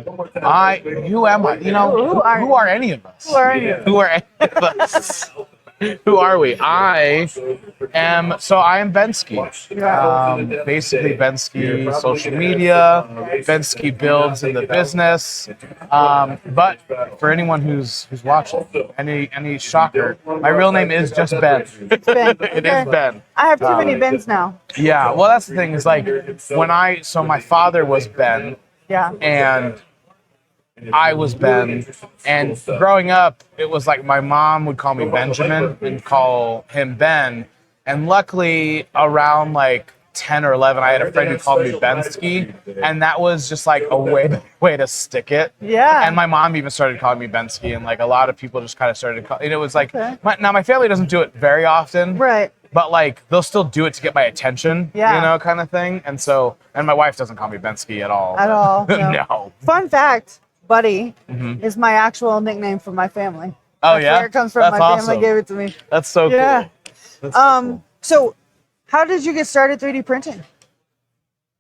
Who am I? You know, who are any of us? Who are any of us? Who are any of us? Who are we? I am Benski. Basically Benski social media, Benski builds in the business. But for anyone who's watching, any shocker, my real name is just Ben. It's Ben. It is Ben. I have too many Bens now. Yeah, well, that's the thing is like my father was Ben. Yeah. And I was Ben, and growing up, it was like my mom would call me Benjamin and call him Ben. And luckily, around like 10 or 11, I had a friend who called me Benski, and that was just like a way to stick it. Yeah. And my mom even started calling me Benski, and like a lot of people just kind of started calling. And it was like, now my family doesn't do it very often, right? But like they'll still do it to get my attention, yeah. You know, kind of thing. And so, and my wife doesn't call me Benski at all. At all. No. No. Fun fact. Buddy is my actual nickname for my family. Oh, that's yeah? where it comes from. That's my awesome. family gave it to me. That's so cool. That's so cool. So how did you get started 3D printing?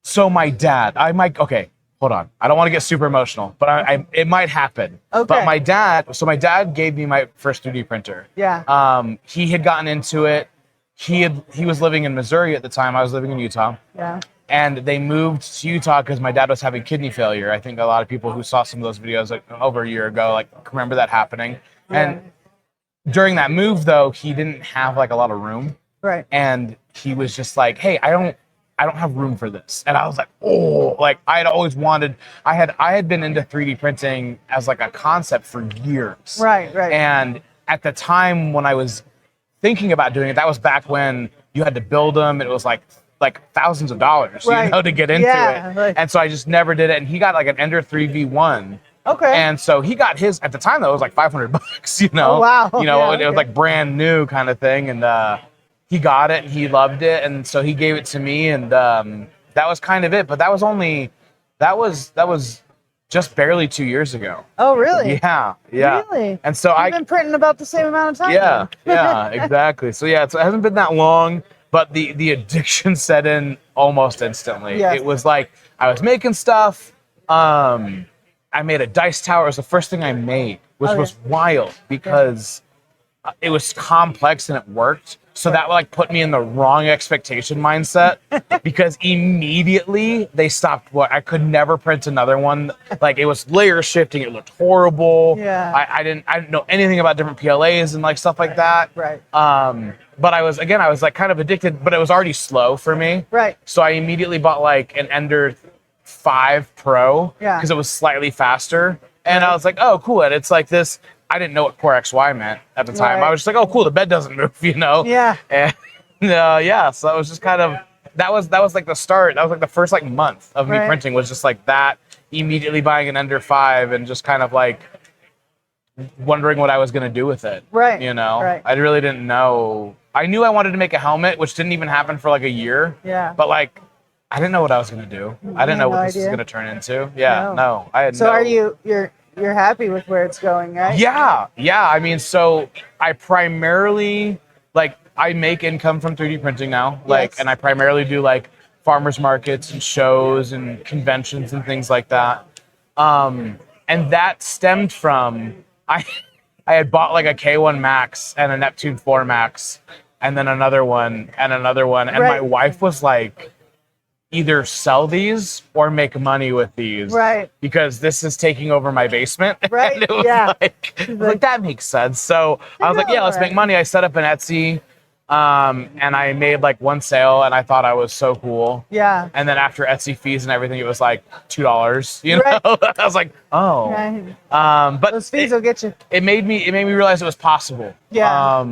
So my dad, okay, hold on. I don't want to get super emotional, but it might happen. Okay. But my dad gave me my first 3D printer. Yeah. He had gotten into it. He was living in Missouri at the time. I was living in Utah. Yeah. And they moved to Utah because my dad was having kidney failure. I think a lot of people who saw some of those videos like over a year ago, like remember that happening. Yeah. And during that move though, he didn't have like a lot of room. Right. And he was just like, hey, I don't have room for this. And I was like, oh, like I had always wanted, I had been into 3D printing as like a concept for years. Right, right. And at the time when I was thinking about doing it, that was back when you had to build them. It was like thousands of dollars, right. You know, to get into it. Right. And so I just never did it. And he got like an Ender 3V1. Okay. And so he got his, at the time though, it was like $500, you know? Oh, wow. You know, yeah, it was like brand new kind of thing. And he got it and he loved it. And so he gave it to me and that was kind of it. But that was just barely 2 years ago. Oh, really? Yeah. Yeah. Really? And so You've been printing about the same amount of time. Yeah. Yeah, exactly. So yeah, it hasn't been that long. But the addiction set in almost instantly. Yes. It was like I was making stuff. I made a dice tower. It was the first thing I made, which was wild because it was complex and it worked. So that like put me in the wrong expectation mindset because immediately they stopped. I could never print another one. Like it was layer shifting. It looked horrible. Yeah. I didn't know anything about different PLAs and like stuff like that. Right. But I was like kind of addicted, but it was already slow for me. Right. So I immediately bought like an Ender 5 Pro because it was slightly faster. And I was like, oh, cool. And it's like this. I didn't know what Core XY meant at the time. I was just like, oh, cool. The bed doesn't move, you know? Yeah. And so that was just kind of, that was like the start. That was like the first like month of me printing was just like that, immediately buying an Ender 5 and just kind of like wondering what I was going to do with it. Right. You know? Right. I really didn't know. I knew I wanted to make a helmet, which didn't even happen for like a year. Yeah. But like, I didn't know what I was going to do. I didn't know what this was going to turn into. Yeah. No. I had So are you're happy with where it's going, right? Yeah. I mean, so I primarily I make income from 3D printing now, and I primarily do like farmers markets and shows and conventions and things like that. And that stemmed from I had bought like a K1 Max and a Neptune 4 Max, and then another one, and my wife was like, either sell these or make money with these. Right. Because this is taking over my basement. Right. And it was like, that makes sense. So I was like, yeah, let's make money. I set up an Etsy and I made like one sale and I thought I was so cool. Yeah. And then after Etsy fees and everything, it was like $2, you know? I was like, oh. Right. But those fees will get you. It made me realize it was possible. Yeah.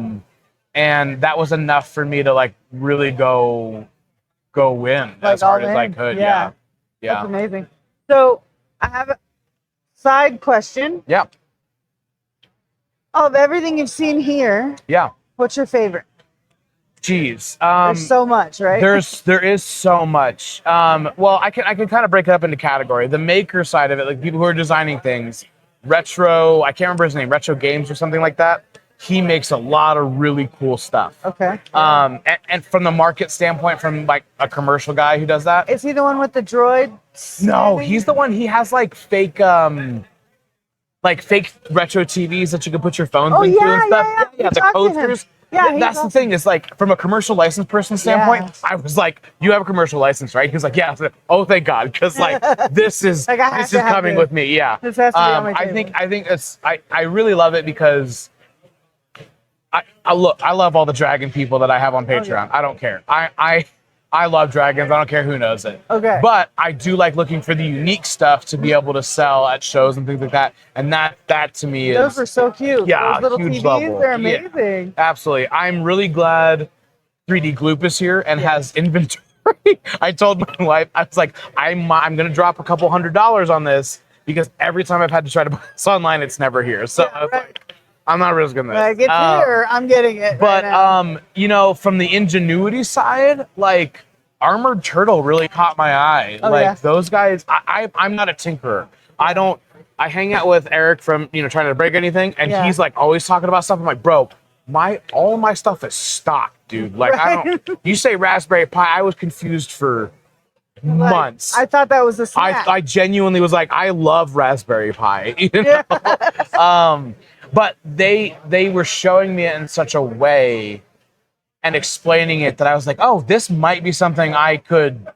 And that was enough for me to like really go win as hard as I could. Yeah. That's amazing. So I have a side question. Yeah. Of everything you've seen here, what's your favorite? Geez. There's so much, right? There is so much. Well, I can kind of break it up into category. The maker side of it, like people who are designing things, retro, I can't remember his name, Retro Games or something like that. he makes a lot of really cool stuff. Okay. And from the market standpoint, from like a commercial guy who does that. Is he the one with the droid? No, he's the one. He has like fake retro TVs that you can put your phones into and stuff. Yeah, the coasters. Yeah, that's the thing. Is like from a commercial license person standpoint, I was like, "You have a commercial license, right?" He was like, "Yeah." I was like, "Oh, thank God," because like this is like, this is coming with me. Yeah. This has to be on my table. I think it's I really love it because I love all the dragon people that I have on Patreon. I don't care. I love dragons. I don't care who knows it. Okay. But I do like looking for the unique stuff to be able to sell at shows and things like that. And that to me is... Those are so cute. Yeah, those little huge TVs, level. they're amazing. Yeah, absolutely. I'm really glad 3D Gloop is here and has inventory. I told my wife, I was like, I'm going to drop a couple $100 on this because every time I've had to try to buy this online, it's never here. So I was like, I'm not risking this. Like, it's here, I'm getting it. But right you know, from the ingenuity side, like Armored Turtle really caught my eye. Those guys, I'm not a tinkerer. I hang out with Eric from, you know, Trying to Break Anything, and he's like always talking about stuff. I'm like, bro, all my stuff is stock, dude. Like you say Raspberry Pi, I was confused for months. I thought that was a snack. I genuinely was like, I love Raspberry Pi. You know? But they were showing me it in such a way and explaining it that I was like, oh, this might be something I could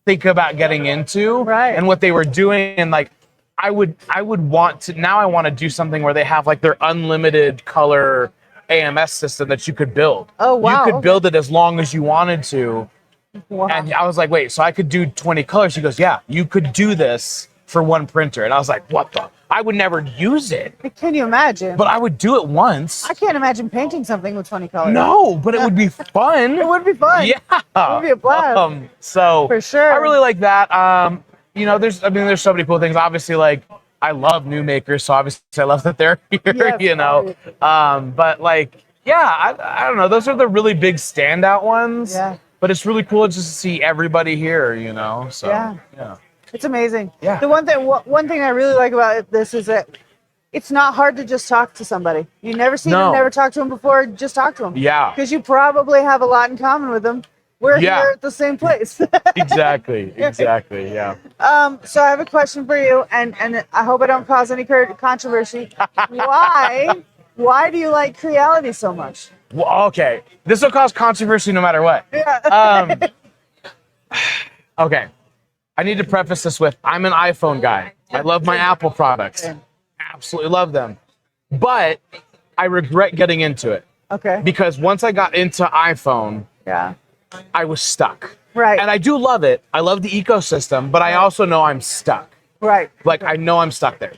think about getting into. Right. And what they were doing, and like I would want to now I want to do something where they have like their unlimited color AMS system that you could build. Oh wow. You could build it as long as you wanted to. Wow. And I was like, wait, so I could do 20 colors? She goes, yeah, you could do this for one printer. And I was like, what the? I would never use it. Can you imagine? But I would do it once. I can't imagine painting something with 20 colors. No, but it would be fun. It would be fun. Yeah. It would be a blast. So for sure. I really like that. You know, there's so many cool things. Obviously, like I love new makers, so obviously I love that they're here, yes, you know. But like, yeah, I don't know. Those are the really big standout ones. Yeah. But it's really cool just to see everybody here, you know. So yeah. It's amazing. Yeah. The one thing I really like about this is that it's not hard to just talk to somebody. You never seen them, never talked to them before, just talk to them. Yeah. Because you probably have a lot in common with them. We're here at the same place. Exactly. Yeah. So I have a question for you, and I hope I don't cause any controversy. Why do you like Creality so much? Well, okay. This will cause controversy no matter what. Yeah. Okay. I need to preface this with, I'm an iPhone guy. I love my Apple products. Absolutely love them. But I regret getting into it. Okay. Because once I got into iPhone, I was stuck. Right. And I do love it. I love the ecosystem, but I also know I'm stuck. Right. Like, I know I'm stuck there.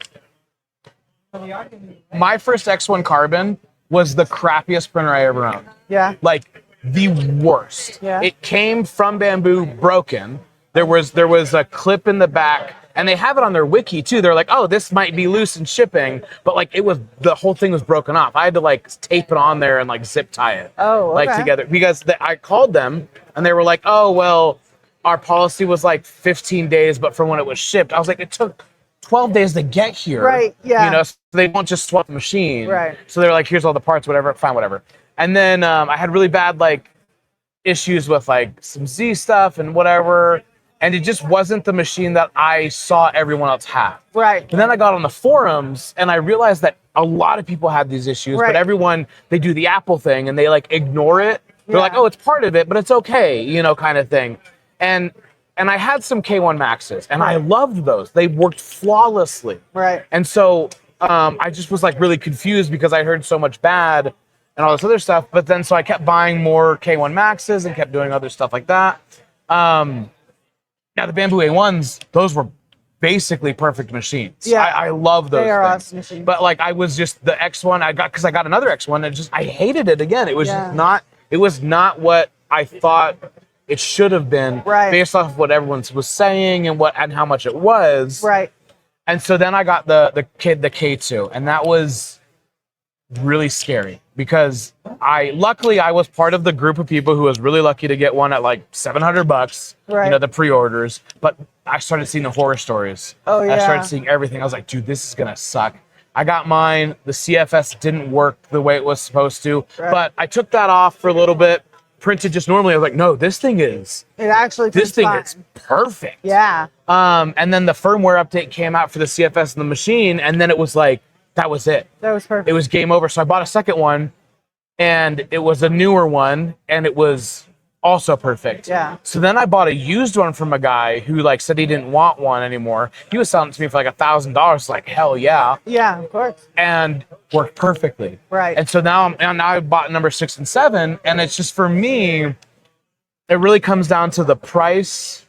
My first X1 Carbon was the crappiest printer I ever owned. Yeah. Like, the worst. Yeah. It came from Bamboo broken. There was a clip in the back, and they have it on their wiki too. They're like, oh, this might be loose in shipping, but like the whole thing was broken off. I had to like tape it on there and like zip tie it. Oh, okay. Like together, because I called them and they were like, oh, well, our policy was like 15 days, but from when it was shipped, I was like, it took 12 days to get here. Right. Yeah. You know, so they won't just swap the machine. Right. So they're like, here's all the parts, whatever, fine, whatever. And then I had really bad like issues with like some Z stuff and whatever. And it just wasn't the machine that I saw everyone else have. Right. And then I got on the forums and I realized that a lot of people had these issues, but everyone, they do the Apple thing and they like ignore it. They're like, oh, it's part of it, but it's okay, you know, kind of thing. And I had some K1 Maxes and I loved those. They worked flawlessly. Right. And so I just was like really confused because I heard so much bad and all this other stuff. But then so I kept buying more K1 Maxes and kept doing other stuff like that. Now, the Bamboo A1s, those were basically perfect machines. Yeah. I love those. They are things. awesome machines. But like, I was just the X1 I got, because I got another X1 and I hated it again. It was just not what I thought it should have been based off of what everyone was saying and how much it was. Right. And so then I got the K2, and that was really scary because luckily I was part of the group of people who was really lucky to get one at like $700, you know, the pre-orders. But I started seeing the horror stories. Oh yeah. I started seeing everything. I was like, dude, this is gonna suck. I got mine. The CFS didn't work the way it was supposed to, but I took that off for a little bit, printed just normally. I was like, no, this thing is, this thing is perfect. Yeah. And then the firmware update came out for the CFS and the machine, and then it was like, that was it. That was perfect. It was game over. So I bought a second one, and it was a newer one, and it was also perfect. Yeah. So then I bought a used one from a guy who like said he didn't want one anymore. He was selling it to me for like $1,000. Like, hell yeah. Yeah, of course. And worked perfectly. Right. And so now I bought number 6 and 7, and it's just, for me, it really comes down to the price,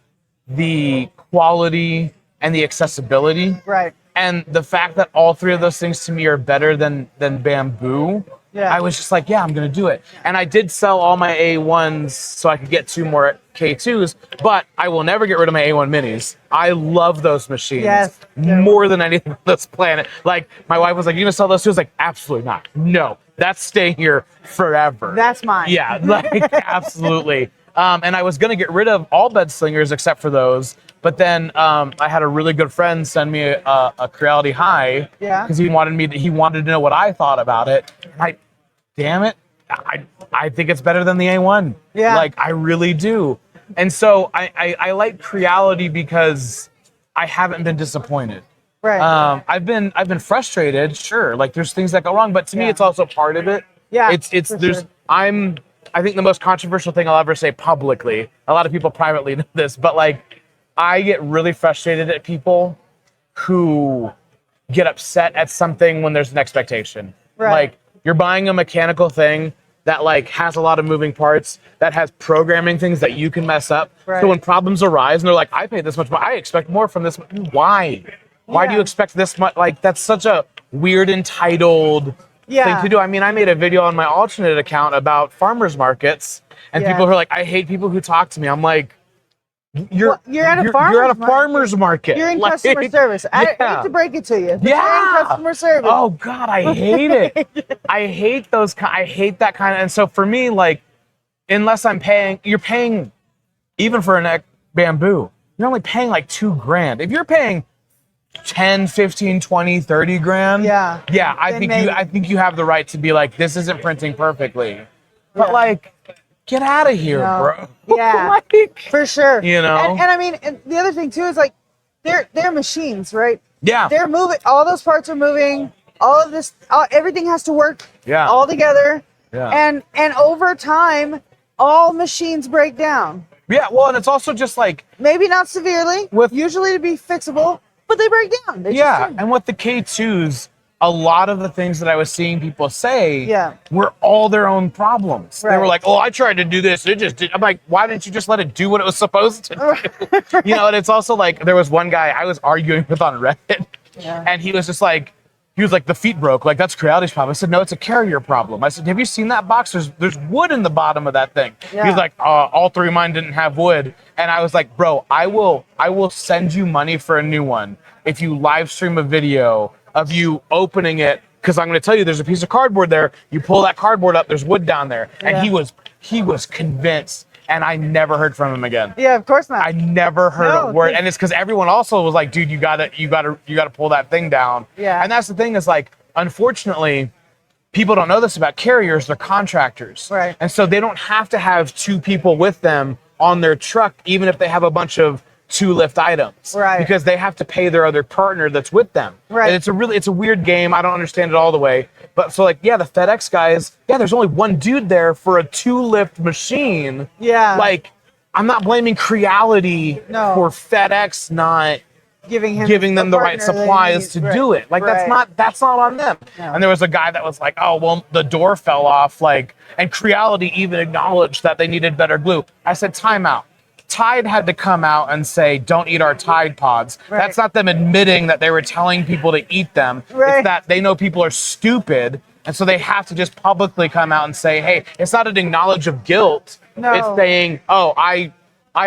the quality, and the accessibility. Right. And the fact that all three of those things to me are better than bamboo. Yeah. I was just like, yeah, I'm going to do it. And I did sell all my A1s so I could get 2 more K2s, but I will never get rid of my A1 minis. I love those machines more than anything on this planet. Like, my wife was like, you going to sell those too? I was like, absolutely not. No, that's staying here forever. That's mine. Yeah, like, absolutely. And I was going to get rid of all bed slingers except for those. But then I had a really good friend send me a Creality High because he wanted to know what I thought about it. And damn it, I think it's better than the A1. Yeah. Like, I really do. And so I like Creality because I haven't been disappointed. Right. I've been frustrated, sure. Like, there's things that go wrong, but to me, it's also part of it. Yeah. I think the most controversial thing I'll ever say publicly, a lot of people privately know this, but like, I get really frustrated at people who get upset at something when there's an expectation. Right. Like, you're buying a mechanical thing that like has a lot of moving parts, that has programming things that you can mess up. Right. So when problems arise and they're like, I paid this much, but I expect more from this. Why? Why do you expect this much? Like, that's such a weird, entitled thing to do. I mean, I made a video on my alternate account about farmers markets, and people who are like, I hate people who talk to me. I'm like, you're at a farmer's market. You're in customer service. I hate to break it to you. You're in customer service. Oh God, I hate it. I hate that kind of. And so for me, like, unless you're paying, even for a neck bamboo, you're only paying like $2,000. If you're paying 10, 15, 20, 30 grand. I think you have the right to be like, this isn't printing perfectly. But like, get out of here, bro. Yeah, like, for sure. You know? And I mean, and the other thing too is like, they're machines, right? Yeah. They're moving. All those parts are moving. All of this, everything has to work all together. Yeah. And over time, all machines break down. Yeah, well, and it's also just like, maybe not severely, usually to be fixable, but they break down. They and with the K2s, a lot of the things that I was seeing people say were all their own problems. Right. They were like, oh, I tried to do this. It just did. I'm like, why didn't you just let it do what it was supposed to do? You know, and it's also like, there was one guy I was arguing with on Reddit, and he was just like, the feet broke. Like, that's Creality's problem. I said, no, it's a carrier problem. I said, have you seen that box? There's wood in the bottom of that thing. He was like, all 3 of mine didn't have wood. And I was like, bro, I will send you money for a new one if you live stream a video of you opening it, because I'm going to tell you, there's a piece of cardboard there. You pull that cardboard up, there's wood down there. And he was convinced, and I never heard from him again. Yeah, of course not. I never heard a word. And it's because everyone also was like, dude, you gotta pull that thing down. Yeah. And that's the thing, is like, unfortunately, people don't know this about carriers, they're contractors. Right. And so they don't have to have 2 people with them on their truck, even if they have a bunch of 2 lift items, because they have to pay their other partner that's with them. Right. And it's a weird game. I don't understand it all the way. But so like, the FedEx guys, there's only one dude there for a 2 lift machine. Yeah. Like, I'm not blaming Creality for FedEx not giving them the right supplies to do it. Like, that's not on them. No. And there was a guy that was like, oh, well, the door fell off. Like, and Creality even acknowledged that they needed better glue. I said, time out. Tide had to come out and say, don't eat our Tide Pods. Right. That's not them admitting that they were telling people to eat them. Right. It's that they know people are stupid, and so they have to just publicly come out and say, hey, it's not an acknowledge of guilt. No. It's saying, oh, I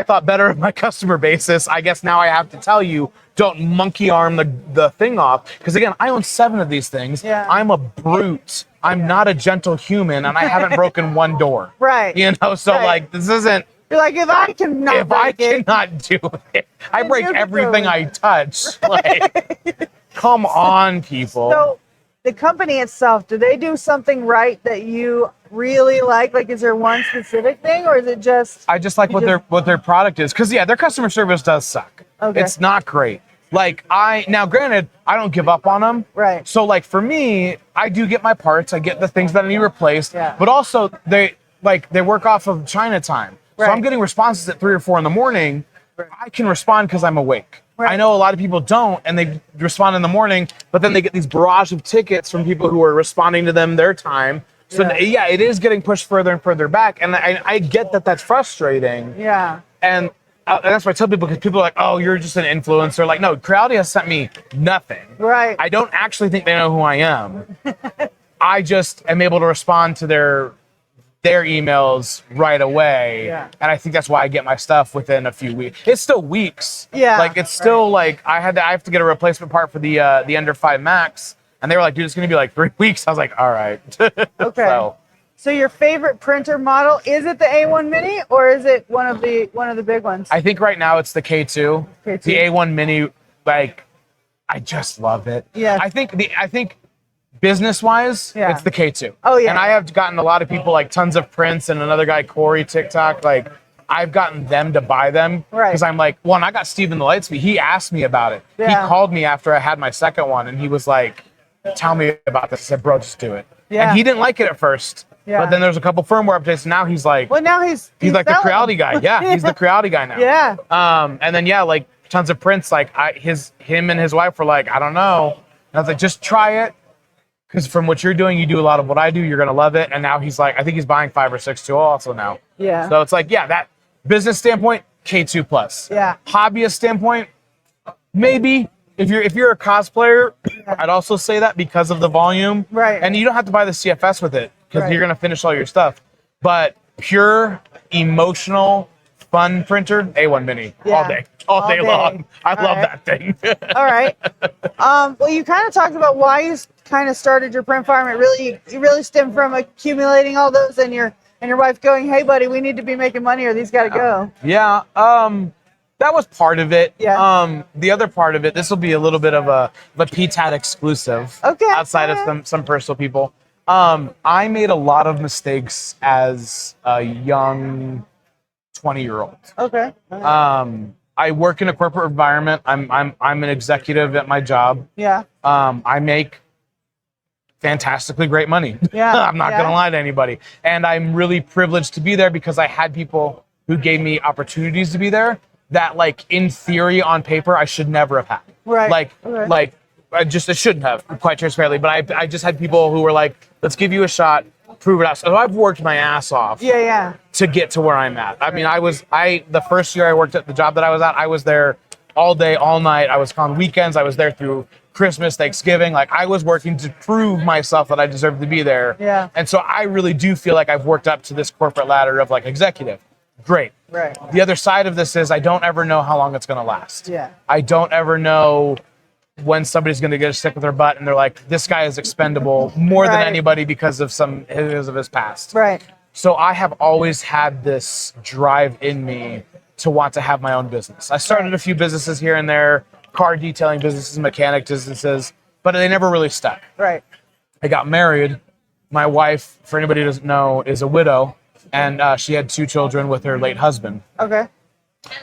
thought better of my customer basis. I guess now I have to tell you, don't monkey arm the thing off. Because again, I own 7 of these things. Yeah. I'm a brute. I'm not a gentle human, and I haven't broken 1 door. Right. You know, so like, this isn't. You're like, if I cannot do it, I break everything I touch. Like, come on, people. So the company itself, do they do something right that you really like? Like, is there one specific thing, or is it just? I just like what their product is, because their customer service does suck. Okay. It's not great. Like now granted, I don't give up on them. Right. So like for me, I do get my parts, I get the things that I need replaced, but also they work off of China time. So I'm getting responses at 3 or 4 in the morning. I can respond because I'm awake. I know a lot of people don't, and they respond in the morning, but then they get these barrage of tickets from people who are responding to them their time. So it is getting pushed further and further back, and I get that that's frustrating. Yeah. And that's why I tell people, because people are like, oh, you're just an influencer. Like, no, Creality has sent me nothing. Right. I don't actually think they know who I am. I just am able to respond to their emails right away. Yeah. And I think that's why I get my stuff within a few weeks. It's still weeks. Yeah. Like, it's still like I have to get a replacement part for the Ender 5 Max. And they were like, dude, it's gonna be like 3 weeks. I was like, all right. Okay. So your favorite printer model, is it the A1 Mini, or is it one of the big ones? I think right now it's the K2. The A1 Mini, like, I just love it. Yeah. I think business-wise, it's the K2. Oh yeah. And I have gotten a lot of people, like Tons of Prints and another guy, Corey TikTok, like I've gotten them to buy them. Right. Because I'm like, one, I got Steven the Lightspeed. He asked me about it. Yeah. He called me after I had my second one, and he was like, tell me about this. I said, bro, just do it. Yeah. And he didn't like it at first. Yeah. But then there's a couple firmware updates. And now he's like, well, now he's like the Creality guy. Yeah, he's the Creality guy now. Yeah. And then like Tons of Prints, like him and his wife were like, I don't know. And I was like, just try it, because from what you're doing, you do a lot of what I do. You're gonna love it. And now he's like, I think he's buying 5 or 6 too also now. Yeah. So it's like, that business standpoint, K2 plus. Yeah. Hobbyist standpoint, maybe. If you're a cosplayer, I'd also say that because of the volume. Right. And you don't have to buy the CFS with it, because you're gonna finish all your stuff. But pure, emotional, fun printer, A1 Mini, all day long. I love that thing. All right. Well, you kind of talked about why you kind of started your print farm. It really stemmed from accumulating all those, and your wife going, "Hey, buddy, we need to be making money, or these got to go." Yeah. That was part of it. Yeah. The other part of it, this will be a little bit of a PTAD exclusive. Okay. Outside of some personal people. I made a lot of mistakes as a young 20-year-old. Okay. I work in a corporate environment. I'm an executive at my job. Yeah. I make fantastically great money. Yeah. I'm not gonna lie to anybody. And I'm really privileged to be there, because I had people who gave me opportunities to be there that, like, in theory, on paper, I should never have had. Right. Like I shouldn't have, quite transparently. But I just had people who were like, let's give you a shot, prove it out. So I've worked my ass off. Yeah. To get to where I'm at. I mean, the first year I worked at the job that I was at, I was there all day, all night. I was on weekends. I was there through Christmas, Thanksgiving. Like, I was working to prove myself that I deserved to be there. Yeah. And so I really do feel like I've worked up to this corporate ladder of, like, executive. Great. Right. The other side of this is I don't ever know how long it's going to last. Yeah. I don't ever know when somebody's going to get a stick with their butt and they're like, this guy is expendable more than anybody because of his past. Right. So I have always had this drive in me to want to have my own business. I started a few businesses here and there, car detailing businesses, mechanic businesses, but they never really stuck. Right. I got married. My wife, for anybody who doesn't know, is a widow, and she had 2 children with her late husband. Okay.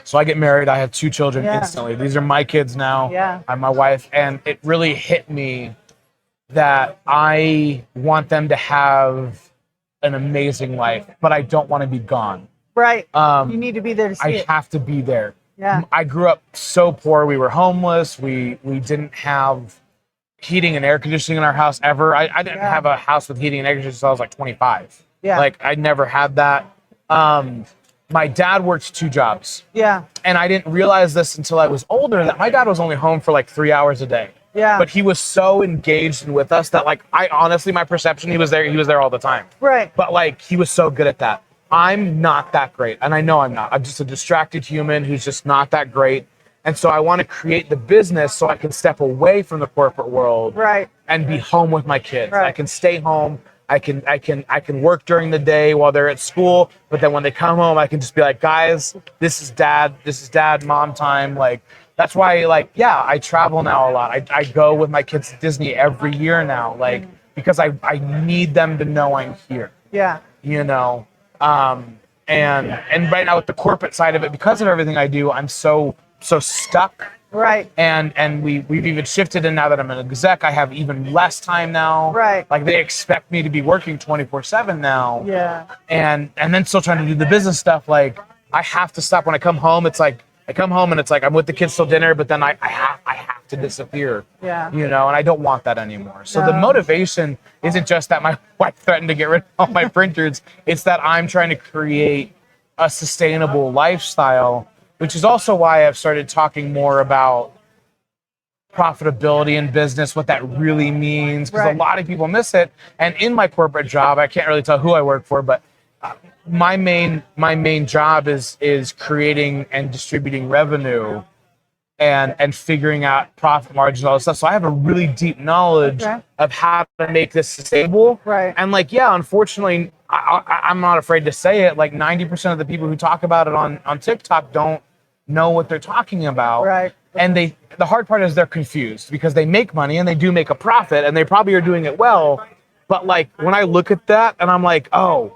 So I get married. I have 2 children instantly. These are my kids now. Yeah. I'm my wife, and it really hit me that I want them to have an amazing life, but I don't want to be gone. Right. You need to be there to see it. I have to be there. Yeah. I grew up so poor. We were homeless. We didn't have heating and air conditioning in our house ever. I didn't have a house with heating and air conditioning until I was like 25. Yeah. Like, I never had that. My dad worked 2 jobs. Yeah. And I didn't realize this until I was older, that my dad was only home for like 3 hours a day. Yeah. But he was so engaged and with us that, like, I honestly, my perception, he was there all the time. Right. But, like, he was so good at that. I'm not that great. And I know I'm not. I'm just a distracted human who's just not that great. And so I want to create the business so I can step away from the corporate world. Right. And be home with my kids. Right. I can stay home. I can work during the day while they're at school, but then when they come home, I can just be like, guys, this is dad, mom time. Like, that's why, like, yeah, I travel now a lot. I go with my kids to Disney every year now, like, because I need them to know I'm here. Yeah. You know, and right now with the corporate side of it, because of everything I do, I'm so stuck. Right. And we've even shifted, and now that I'm an exec, I have even less time now. Right. Like, they expect me to be working 24/7 now. Yeah. And then still trying to do the business stuff. Like, I have to stop when I come home. It's like I come home and it's like I'm with the kids till dinner, but then I have to disappear. Yeah. You know, and I don't want that anymore. So the motivation isn't just that my wife threatened to get rid of all my printers. It's that I'm trying to create a sustainable lifestyle, which is also why I've started talking more about profitability in business, what that really means, because a lot of people miss it. And in my corporate job, I can't really tell who I work for, but my main job is creating and distributing revenue and figuring out profit margins, all this stuff. So I have a really deep knowledge of how to make this sustainable. Right. And like, yeah, unfortunately, I'm not afraid to say it. Like 90% of the people who talk about it on TikTok don't know what they're talking about. Right. And the hard part is they're confused because they make money and they do make a profit and they probably are doing it well. But like when I look at that and I'm like, oh,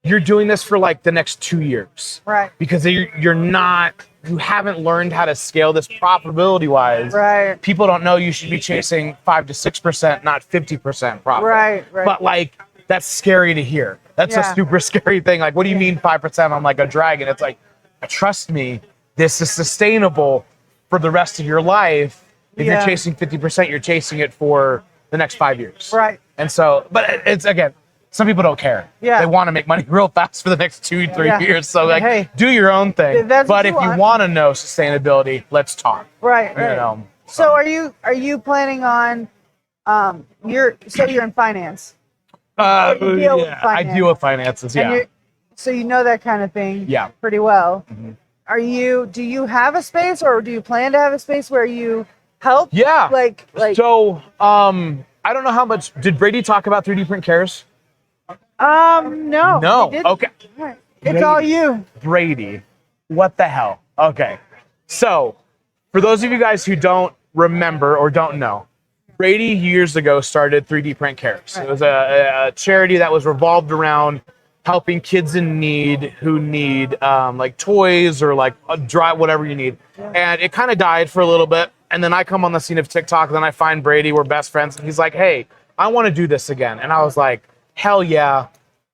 you're doing this for like the next 2 years. Right. Because you haven't learned how to scale this profitability wise. Right. People don't know you should be chasing 5 to 6%, not 50% profit. Right. But like, that's scary to hear. That's a super scary thing. Like, what do you mean 5% on like a dragon? It's like, trust me, this is sustainable for the rest of your life. If you're chasing 50%, you're chasing it for the next 5 years. Right. And so, but it's, again, some people don't care. Yeah. They want to make money real fast for the next 2 to 3 years. So like, hey, do your own thing. But if you want to know sustainability, let's talk. Right. You know. So are you planning on you're in finance? I deal with finances. Yeah. So you know that kind of thing. Yeah. Pretty well. Mm-hmm. Do you have a space, or do you plan to have a space where you help? Yeah. Like. So I don't know how much did Brady talk about 3D print cares? No. No. Okay. Right. It's all you. Brady. What the hell? Okay. So, for those of you guys who don't remember or don't know, Brady years ago started 3D Print Cares. Right. It was a charity that was revolved around helping kids in need who need like toys or like a whatever you need. Yeah. And it kind of died for a little bit. And then I come on the scene of TikTok, then I find Brady, we're best friends, and he's like, hey, I want to do this again. And I was like, hell yeah,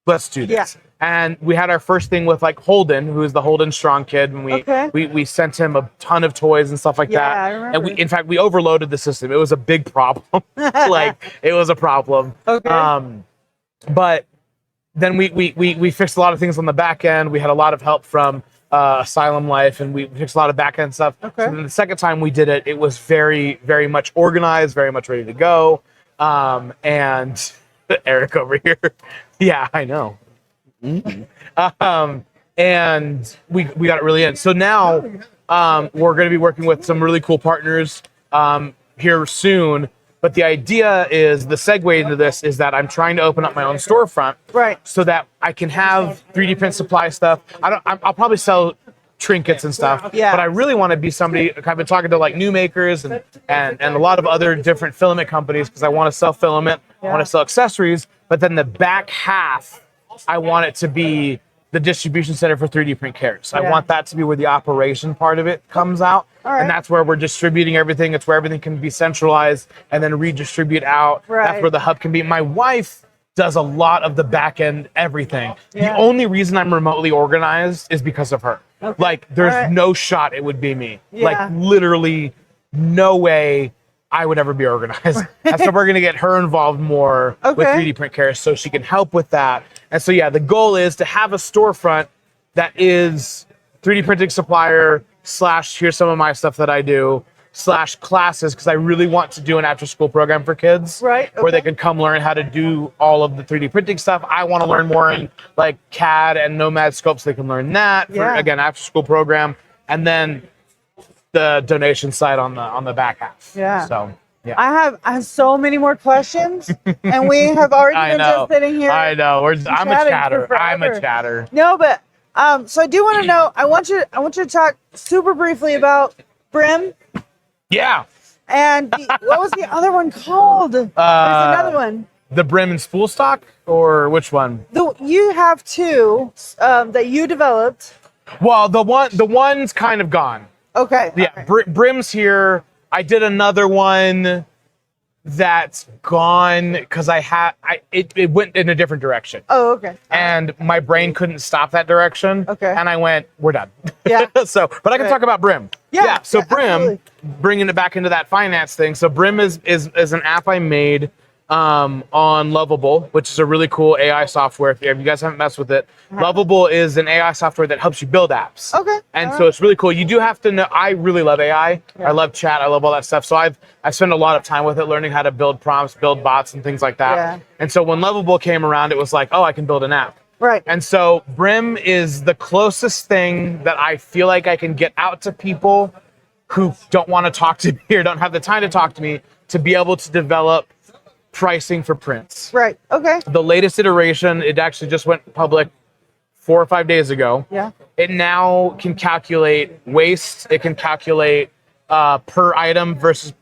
let's do this. Yeah. And we had our first thing with like Holden, who is the Holden Strong kid, and we sent him a ton of toys and stuff like that. I remember. And in fact, we overloaded the system. It was a big problem. Like, it was a problem. Okay. But then we fixed a lot of things on the back end. We had a lot of help from Asylum Life, and we fixed a lot of back end stuff. Okay. So then the second time we did it, it was very, very much organized, very much ready to go. And Eric over here. Yeah, I know. Mm-hmm. And we got it really in. So now we're going to be working with some really cool partners here soon. But the idea is, the segue into this is that I'm trying to open up my own storefront, right? So that I can have 3D print supply stuff. I'll probably sell trinkets and stuff. Yeah. But I really want to be somebody. I've been talking to like new makers and a lot of other different filament companies, because I want to sell filament. Yeah. I want to sell accessories. But then the back half, I want it to be the distribution center for 3D Print Cares. Yeah. I want that to be where the operation part of it comes out. Right. And that's where we're distributing everything. It's where everything can be centralized and then redistribute out. Right. That's where the hub can be. My wife does a lot of the back end everything. Yeah. The only reason I'm remotely organized is because of her. Okay. Like, there's no shot it would be me. Yeah. Like, literally no way I would ever be organized. And so we're going to get her involved more with 3D Print Cares so she can help with that. And so, yeah, the goal is to have a storefront that is 3D printing supplier / here's some of my stuff that I do / classes, because I really want to do an after school program for kids, right? Where they can come learn how to do all of the 3D printing stuff. I want to learn more in like CAD and Nomad Scope, so they can learn that for, again, after school program. And then the donation side on the back half. Yeah. So yeah. I have so many more questions, and we have already been just sitting here. I know. I'm a chatter. No, but so I do want to know. I want you to talk super briefly about Brim. Yeah. And what was the other one called? There's another one. The Brim and spool stock, or which one? You have two that you developed. Well, the one's kind of gone. Okay. Yeah, okay. Brim's here. I did another one that's gone because it went in a different direction. Oh, okay. And my brain couldn't stop that direction. Okay. And I went, we're done. Yeah. But I can talk about Brim. Yeah. So Brim, absolutely. bringing it back into that finance thing. So Brim is an app I made on Lovable, which is a really cool AI software. If you guys haven't messed with it, Lovable is an AI software that helps you build apps. Okay. And so it's really cool. You do have to know. I really love AI. Yeah. I love chat. I love all that stuff. So I spend a lot of time with it, learning how to build prompts, build bots, and things like that. Yeah. And so when Lovable came around, it was like, oh, I can build an app. Right. And so Brim is the closest thing that I feel like I can get out to people who don't want to talk to me or don't have the time to talk to me to be able to develop pricing for prints. Right. Okay. The latest iteration, it actually just went public 4 or 5 days ago. Yeah. It now can calculate waste. It can calculate per item versus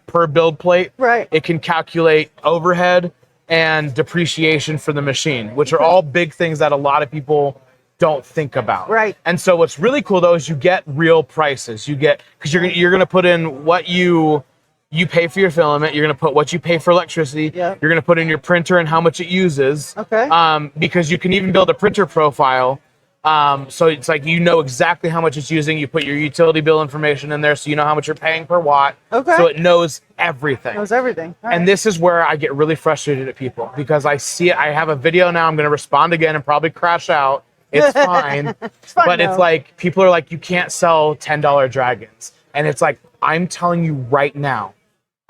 per build plate. Right. It can calculate overhead and depreciation for the machine, which are all big things that a lot of people don't think about. Right. And so what's really cool though is you get real prices. You get, because you're gonna put in what you pay for your filament. You're going to put what you pay for electricity. Yep. You're going to put in your printer and how much it uses. Okay. Because you can even build a printer profile. So it's like you know exactly how much it's using. You put your utility bill information in there so you know how much you're paying per watt. Okay. So it knows everything. Knows everything. All and right. this is where I get really frustrated at people because I see it. I have a video now. I'm going to respond again and probably crash out. It's fine. It's fun, but though. it's like people are like, you can't sell $10 dragons. And it's like, I'm telling you right now,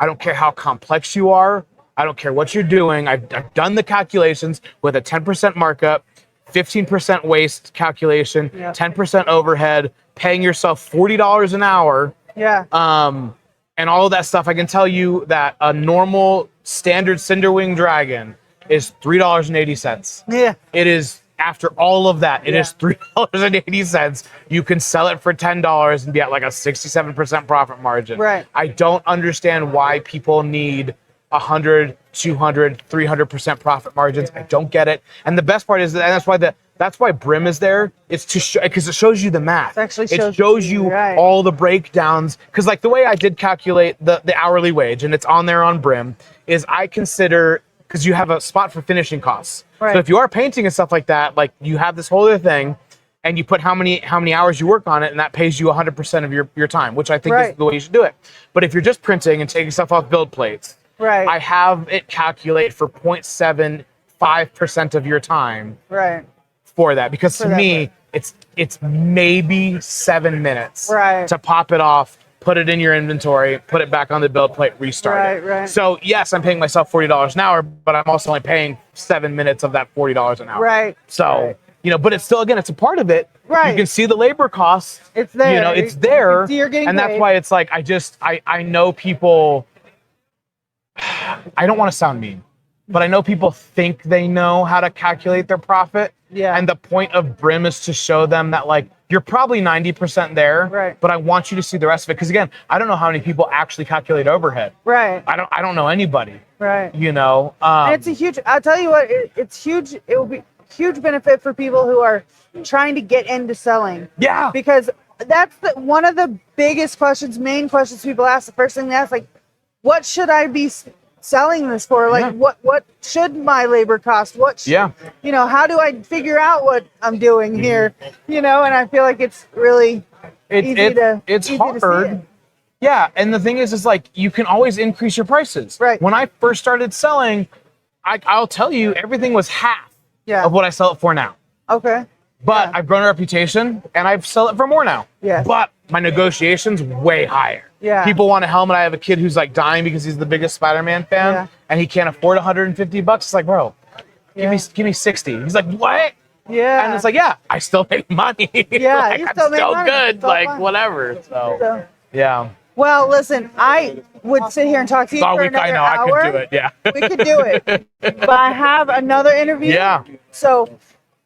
I don't care how complex you are. I don't care what you're doing. I've done the calculations with a 10% markup, 15% waste calculation, 10% overhead, paying yourself $40 an hour. Yeah. And all of that stuff. I can tell you that a normal standard Cinderwing Dragon is $3.80. Yeah. It is, after all of that, it is $3.80. You can sell it for $10 and be at like a 67% profit margin. Right. I don't understand why people need 100, 200, 300% profit margins. I don't get it. And the best part is that, that's why Brim is there. It's to show, because it shows you the math. It shows you right. all the breakdowns. Because like the way I did calculate the hourly wage, and it's on there on Brim, is I consider, because you have a spot for finishing costs. Right. So if you are painting and stuff like that, like you have this whole other thing, and you put how many hours you work on it, and that pays you 100% of your time, which I think is the way you should do it. But if you're just printing and taking stuff off build plates, right. I have it calculate for 0.75% of your time. Right. For that, because to me, it's maybe 7 minutes to pop it off, put it in your inventory, put it back on the build plate, restart it. Right. So yes, I'm paying myself $40 an hour, but I'm also only paying 7 minutes of that $40 an hour. Right. So, but it's still, again, it's a part of it. Right. You can see the labor costs. It's there. It's there. You're getting and paid. that's why it's like, I know people, I don't want to sound mean, but I know people think they know how to calculate their profit. Yeah. And the point of Brim is to show them that, like, you're probably 90% there, right. but I want you to see the rest of it. Because again, I don't know how many people actually calculate overhead. Right. I don't know anybody. Right. And it's a huge, I'll tell you what, it's huge. It will be huge benefit for people who are trying to get into selling. Yeah. Because that's one of the biggest questions, main questions people ask. The first thing they ask, like, what should I be selling this for? Like, what should my labor cost? How do I figure out what I'm doing here? And I feel like it's really easy to see it. Yeah, and the thing is like, you can always increase your prices. Right. When I first started selling, I'll tell you, everything was half of what I sell it for now. Okay. But I've grown a reputation, and I sell it for more now. Yeah. But my negotiation's way higher. Yeah. People want a helmet. I have a kid who's like dying because he's the biggest Spider-Man fan, and he can't afford $150. It's like, bro, give me 60. He's like, what? Yeah. And it's like, I still make money. Yeah, like, you I'm still make still money. good. It's all Like, fun. whatever. So, yeah. Well, listen, I would sit here and talk to you for another hour. I could do it. Yeah. We could do it. But I have another interview. Yeah. So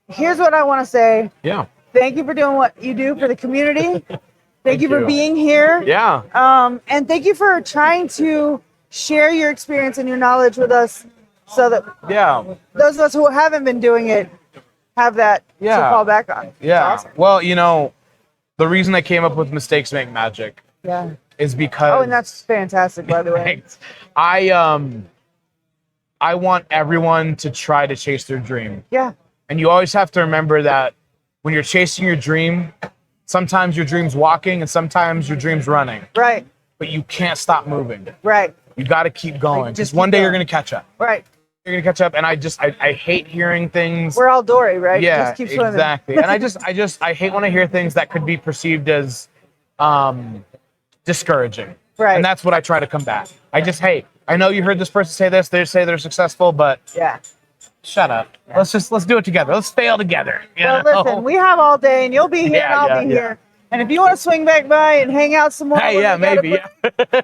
here's what I want to say. Yeah. Thank you for doing what you do for the community. Thank you for being here. Yeah. And thank you for trying to share your experience and your knowledge with us so that those of us who haven't been doing it have that to fall back on. Yeah. Awesome. Well, you know, the reason I came up with Mistakes Make Magic is because... Oh, and that's fantastic, by the way. I want everyone to try to chase their dream. Yeah. And you always have to remember that when you're chasing your dream, sometimes your dream's walking and sometimes your dream's running. Right. But you can't stop moving. Right. You got to keep going. Like, just one day you're going to catch up. Right. You're going to catch up. And I hate hearing things. We're all Dory, right? Yeah, just keep swimming. Exactly. And I hate when I hear things that could be perceived as discouraging. Right. And that's what I try to combat. Hey, I know you heard this person say this. They say they're successful, but shut up. Yeah. Let's do it together. Let's fail together. Listen, we have all day, and you'll be here, and I'll be here. And if you want to swing back by and hang out some more, maybe. Do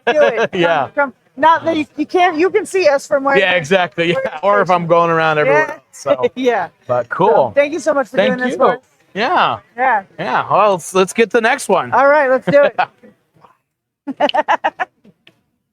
it. Come. Not that you can't. You can see us from where. Yeah, exactly. Yeah. Or if I'm going around everywhere. So. But cool. So, thank you so much for doing this for us. Yeah. Yeah. Yeah. Well, let's get to the next one. All right, let's do it.